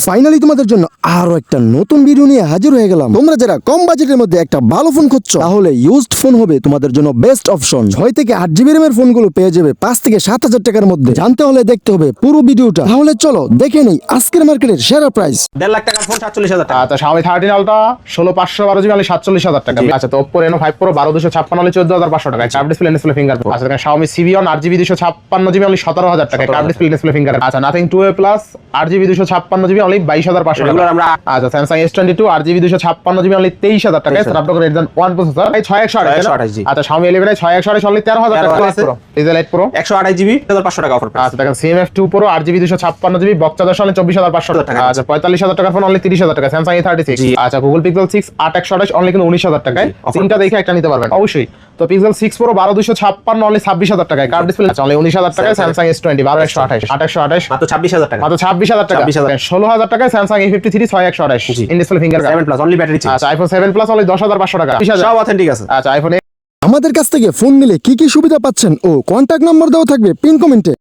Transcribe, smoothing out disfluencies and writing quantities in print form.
Finally তোমাদের জন্য আরো একটা নতুন ভিডিও নিয়ে হাজির হয়ে গেলাম। তোমরা যারা কম বাজেটের মধ্যে একটা ভালো ফোন খুঁজছো তাহলে ইউজড ফোন হবে তোমাদের জন্য বেস্ট অপশন। 6 থেকে 8 জিবি র্যামের ফোনগুলো পেয়ে যাবে 5 থেকে 7,000 টাকার মধ্যে। জানতে হলে দেখতে হবে পুরো ভিডিওটা। তাহলে চলো দেখে নেই আজকের মার্কেটের সেরা প্রাইস। 1.5 লাখ টাকার ফোন 47,000 টাকা। আচ্ছা Xiaomi 13 Ultra 16,512 জিবি 47,000 টাকা। আচ্ছা তো Oppo Reno 5 Pro 12,256 14,500 টাকা। Curve display display fingerprint. আচ্ছা Xiaomi CB1 8GB 256 জিবি 17,000 টাকা। Curve display display fingerprint. আচ্ছা Nothing 2A Plus 8GB 256 GB 22,500 টাকা। এগুলো আমরা আচ্ছা Samsung S22 8GB 256 জিবি 23,000 টাকা। Snapdragon 8 Gen 1 প্রসেসর 6128 জি। আচ্ছা Xiaomi 11 6128 only 13,000 টাকা আছে। Diesel 8 Pro 128GB 1,500 টাকা অফার প্রাইস। আচ্ছা দেখেন CMF 2 Pro 8GB 256 GB box charger সহ 24,500 টাকা। আচ্ছা 45,000 টাকার ফোন অনলি 30,000 টাকা। Samsung A36 আচ্ছা Google Pixel 6 8128 অনলি কিন্তু 19,000 টাকায়। তিনটা দেখে একটা নিতে পারবেন অবশ্যই। তো Pixel 6 Pro 12,256 অনলি 26,000 টাকায়। কার্ভ ডিসপ্লে আচ্ছা অনলি 19,000 টাকায়। Samsung S20 12128 8128 মাত্র 26,000 টাকা। মাত্র 26,000 টাকা। 16,000 টাকায় Samsung A53 6128 in display finger 7 plus only battery change. আচ্ছা iPhone 7 Plus অনলি 10,500 টাকা। সব অথেন্টিক আছে। আচ্ছা iPhone আমাদের কাছ থেকে ফোন নিলে কি কি সুবিধা পাচ্ছেন ও কন্ট্যাক্ট নম্বর দেওয়া থাকবে পিন কমেন্টে।